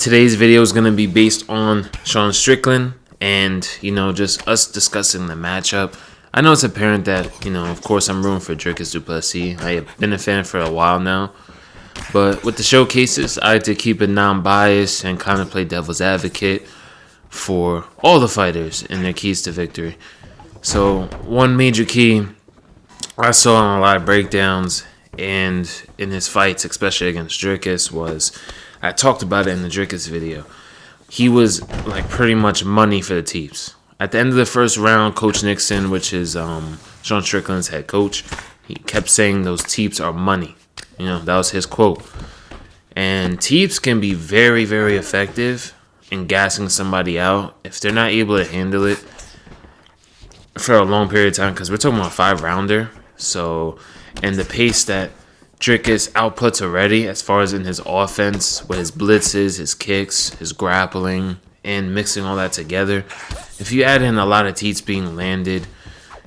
Today's video is going to be based on Sean Strickland and, just us discussing the matchup. I know it's apparent that, of course I'm rooting for Dricus du Plessis. I have been a fan for a while now. But with the showcases, I had to keep it non-biased and kind of play devil's advocate for all the fighters and their keys to victory. So one major key I saw in a lot of breakdowns and in his fights, especially against Dricus, was, I talked about it in the Dricus video, he was like pretty much money for the teeps. At the end of the first round, Coach Nixon, which is Sean Strickland's head coach, he kept saying those teeps are money. That was his quote. And teeps can be very, very effective in gassing somebody out if they're not able to handle it for a long period of time, because we're talking about a 5-rounder. So, and the pace that Dricus outputs already as far as in his offense, with his blitzes, his kicks, his grappling, and mixing all that together, if you add in a lot of teeps being landed,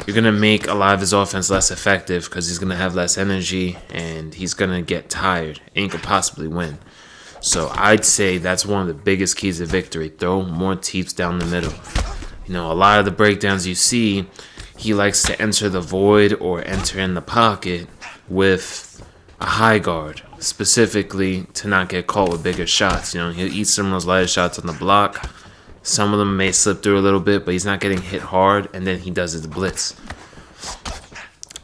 you're going to make a lot of his offense less effective because he's going to have less energy and he's going to get tired and he could possibly win. So I'd say that's one of the biggest keys to victory. Throw more teeps down the middle. A lot of the breakdowns you see, he likes to enter the void or enter in the pocket with a high guard, specifically to not get caught with bigger shots. He'll eat some of those lighter shots on the block. Some of them may slip through a little bit, but he's not getting hit hard, and then he does his blitz.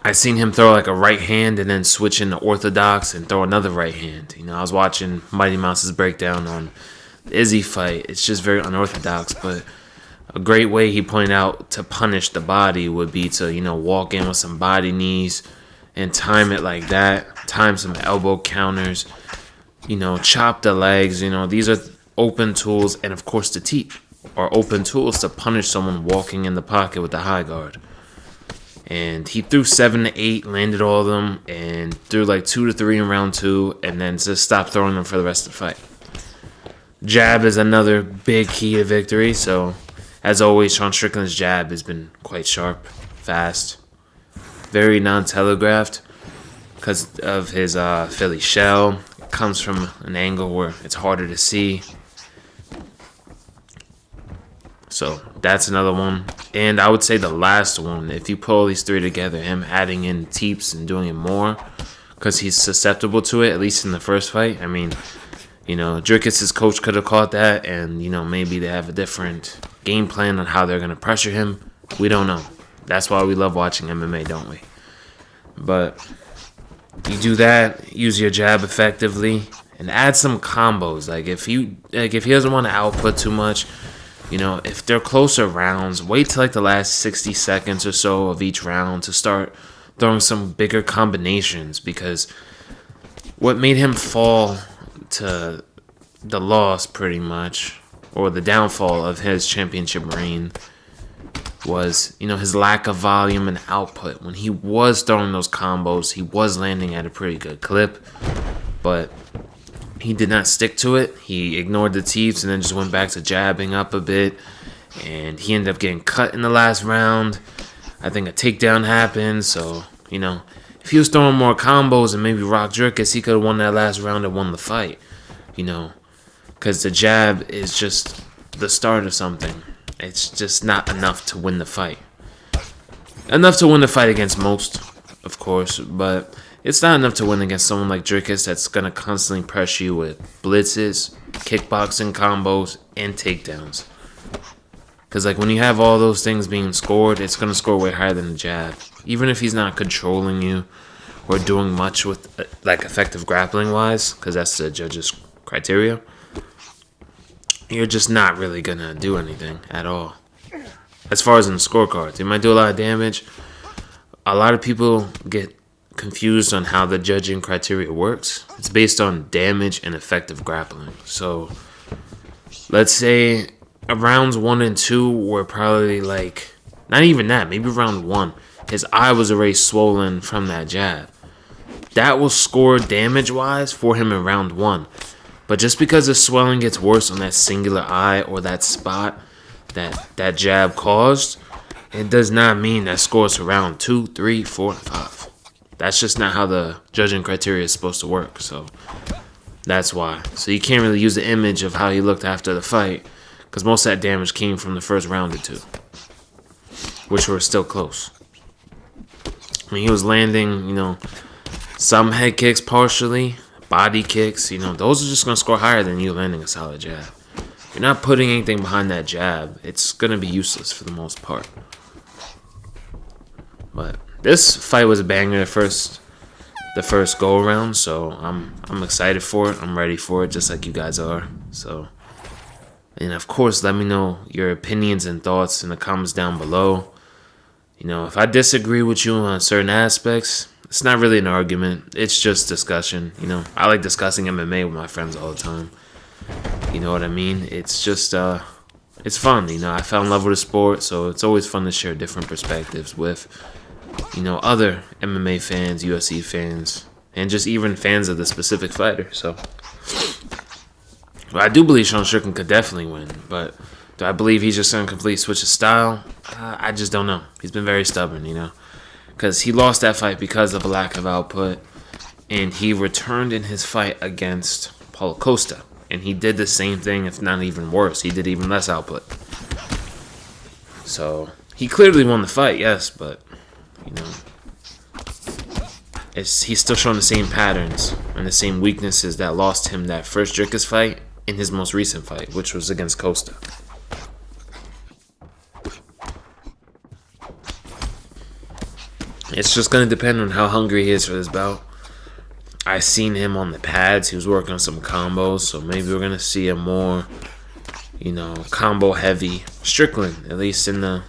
I seen him throw like a right hand and then switch into orthodox and throw another right hand. I was watching Mighty Mouse's breakdown on the Izzy fight. It's just very unorthodox, but a great way he pointed out to punish the body would be to, walk in with some body knees and time it like that. Time some elbow counters, chop the legs. These are open tools, and of course the teep are open tools to punish someone walking in the pocket with the high guard. And he threw 7 to 8, landed all of them, and threw like 2 to 3 in round 2, and then just stopped throwing them for the rest of the fight. Jab is another big key to victory. So, as always, Sean Strickland's jab has been quite sharp, fast, very non-telegraphed because of his Philly shell. It comes from an angle where it's harder to see. So that's another one. And I would say the last one, if you put all these three together, him adding in teeps and doing it more, because he's susceptible to it, at least in the first fight. Dricus' coach could have caught that, and, maybe they have a different game plan on how they're going to pressure him. We don't know. That's why we love watching MMA, don't we? But you do that, use your jab effectively, and add some combos. If he doesn't want to output too much, if they're closer rounds, wait till the last 60 seconds or so of each round to start throwing some bigger combinations, because what made him fall to the loss pretty much, or the downfall of his championship reign, was, his lack of volume and output. When he was throwing those combos, he was landing at a pretty good clip, but he did not stick to it. He ignored the teeps and then just went back to jabbing up a bit, and he ended up getting cut in the last round. I think a takedown happened, so, if he was throwing more combos and maybe rocked Dricus, he could have won that last round and won the fight, because the jab is just the start of something. It's just not enough to win the fight. Enough to win the fight against most, of course, but it's not enough to win against someone like Dricus that's going to constantly pressure you with blitzes, kickboxing combos, and takedowns. Because when you have all those things being scored, it's going to score way higher than the jab. Even if he's not controlling you or doing much with effective grappling-wise, because that's the judge's criteria, you're just not really going to do anything at all. As far as in the scorecards, he might do a lot of damage. A lot of people get confused on how the judging criteria works. It's based on damage and effective grappling. So, let's say rounds 1 and 2 were probably not even that, maybe round 1. His eye was already swollen from that jab. That will score damage-wise for him in round 1. But just because the swelling gets worse on that singular eye or that spot that jab caused, it does not mean that scores for round 2, 3, 4, 5. That's just not how the judging criteria is supposed to work. So That's why. So you can't really use the image of how he looked after the fight, because most of that damage came from the first round or two, which were still close. I mean, he was landing, some head kicks partially, body kicks, those are just going to score higher than you landing a solid jab. If you're not putting anything behind that jab, it's going to be useless for the most part. But this fight was a banger the first go around, so I'm excited for it. I'm ready for it, just like you guys are. So, and of course, let me know your opinions and thoughts in the comments down below. If I disagree with you on certain aspects, it's not really an argument. It's just discussion. I like discussing MMA with my friends all the time. You know what I mean? It's just, it's fun. I fell in love with the sport, so it's always fun to share different perspectives with, other MMA fans, UFC fans, and just even fans of the specific fighter. So, I do believe Sean Strickland could definitely win, but do I believe he's just going to completely switch his style? I just don't know. He's been very stubborn, because he lost that fight because of a lack of output, and he returned in his fight against Paulo Costa, and he did the same thing, if not even worse. He did even less output. So he clearly won the fight, yes, but he's still showing the same patterns and the same weaknesses that lost him that first Dricus fight in his most recent fight, which was against Costa. It's just going to depend on how hungry he is for this bout. I seen him on the pads. He was working on some combos, so maybe we're going to see a more, combo-heavy Strickland, at least in the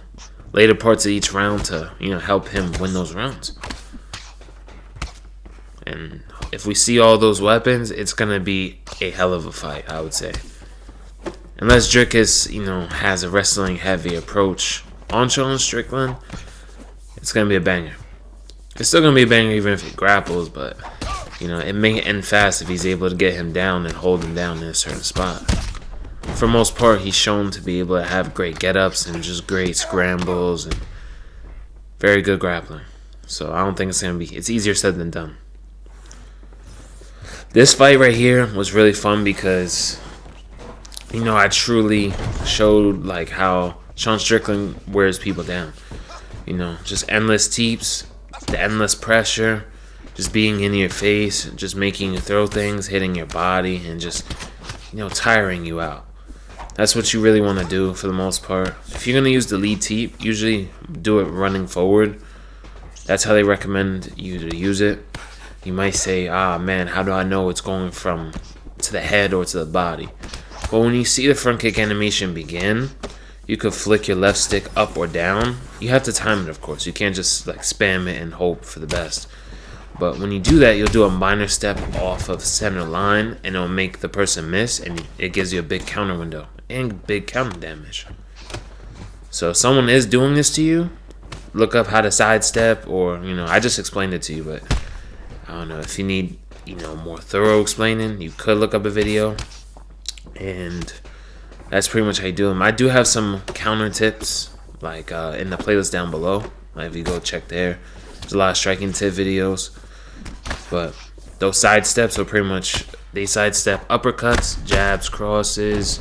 later parts of each round to, help him win those rounds. And if we see all those weapons, it's going to be a hell of a fight, I would say. Unless Dricus, has a wrestling-heavy approach on Sean Strickland, it's going to be a banger. It's still going to be a banger even if he grapples, but, it may end fast if he's able to get him down and hold him down in a certain spot. For the most part, he's shown to be able to have great get-ups and just great scrambles and very good grappling. So I don't think it's easier said than done. This fight right here was really fun because, I truly showed how Sean Strickland wears people down. Just endless teeps, the endless pressure, just being in your face, just making you throw things, hitting your body, and just, tiring you out. That's what you really want to do for the most part. If you're going to use the lead teep, usually do it running forward. That's how they recommend you to use it. You might say, man, how do I know it's going from to the head or to the body? Well, when you see the front kick animation begin, you could flick your left stick up or down. You have to time it, of course. You can't just spam it and hope for the best. But when you do that, you'll do a minor step off of center line, and it'll make the person miss, and it gives you a big counter window and big counter damage. So if someone is doing this to you, look up how to sidestep, or, I just explained it to you, but I don't know. If you need, more thorough explaining, you could look up a video, and that's pretty much how you do them. I do have some counter tips, in the playlist down below. If you go check there, there's a lot of striking tip videos. But those side steps are pretty much, they sidestep uppercuts, jabs, crosses,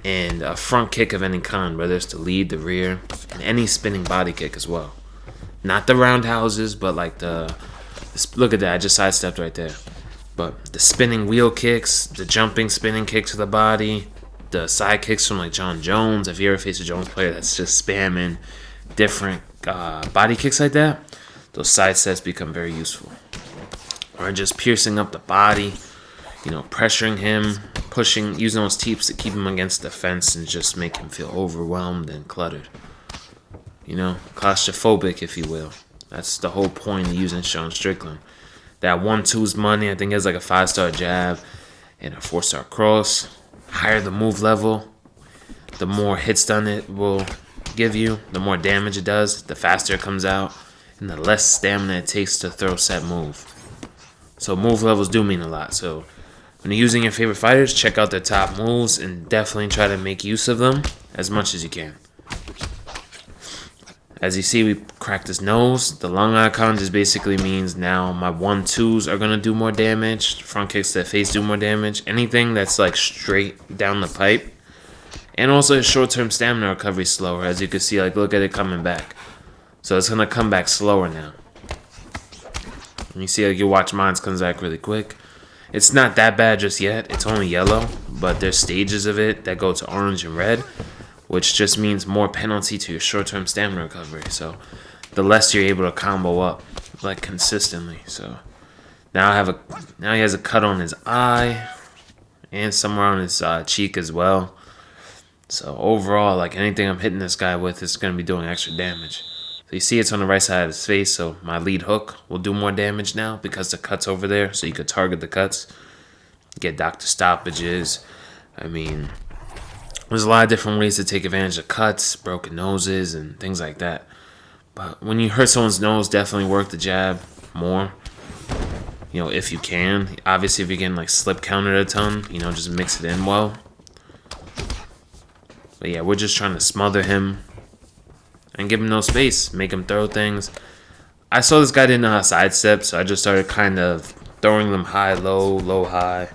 and a front kick of any kind, whether it's the lead, the rear, and any spinning body kick as well. Not the roundhouses, but look at that, I just sidestepped right there. But the spinning wheel kicks, the jumping spinning kicks to the body, the side kicks from John Jones. If you ever face a Jones player that's just spamming different body kicks like that, those side steps become very useful. Or just piercing up the body, pressuring him, pushing, using those teeps to keep him against the fence and just make him feel overwhelmed and cluttered. Claustrophobic, if you will. That's the whole point of using Sean Strickland. That 1-2's money, I think it has a 5-star jab and a 4-star cross. Higher the move level, the more hits done it will give you, the more damage it does, the faster it comes out, and the less stamina it takes to throw set move. So move levels do mean a lot. So when you're using your favorite fighters, check out their top moves and definitely try to make use of them as much as you can. As you see, we cracked his nose. The lung icon just basically means now my 1-2s are going to do more damage. Front kicks to the face do more damage. Anything that's like straight down the pipe. And also his short-term stamina recovery slower. As you can see, like, look at it coming back. So it's going to come back slower now. And you see, like, you watch mine comes back really quick. It's not that bad just yet. It's only yellow. But there's stages of it that go to orange and red, which just means more penalty to your short-term stamina recovery. So the less you're able to combo up, like, consistently. So now he has a cut on his eye and somewhere on his cheek as well. So overall, like, anything I'm hitting this guy with is going to be doing extra damage. So you see it's on the right side of his face, so my lead hook will do more damage now because the cut's over there, so you could target the cuts. Get doctor stoppages. I mean, there's a lot of different ways to take advantage of cuts, broken noses, and things like that. But when you hurt someone's nose, definitely work the jab more. You know, if you can. Obviously, if you're getting, like, slip countered a ton, you know, just mix it in well. But yeah, we're just trying to smother him and give him no space, make him throw things. I saw this guy didn't know how to sidestep, so I just started kind of throwing them high, low, low, high.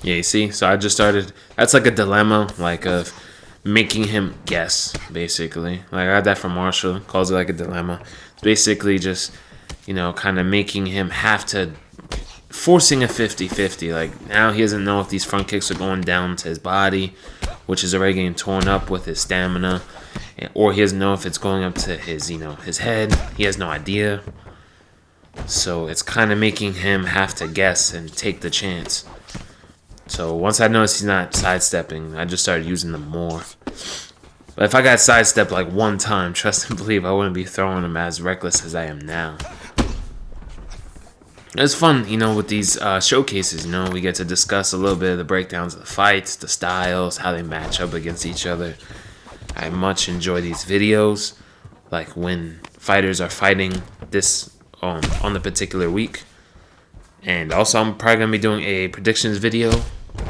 Yeah, you see? So I just started, that's like a dilemma, like, of making him guess, basically. Like, I got that from Marshall, calls it like a dilemma. It's basically just, you know, kind of making him have to, forcing a 50-50. Like, now he doesn't know if these front kicks are going down to his body, which is already getting torn up with his stamina, or he doesn't know if it's going up to his, you know, his head. He has no idea. So it's kind of making him have to guess and take the chance. So once I noticed he's not sidestepping, I just started using them more. But if I got sidestepped like one time, trust and believe I wouldn't be throwing him as reckless as I am now. It's fun, you know, with these showcases, you know, we get to discuss a little bit of the breakdowns of the fights, the styles, how they match up against each other. I much enjoy these videos, like when fighters are fighting this on the particular week. And also, I'm probably going to be doing a predictions video,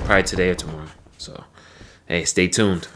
probably today or tomorrow. So, hey, stay tuned.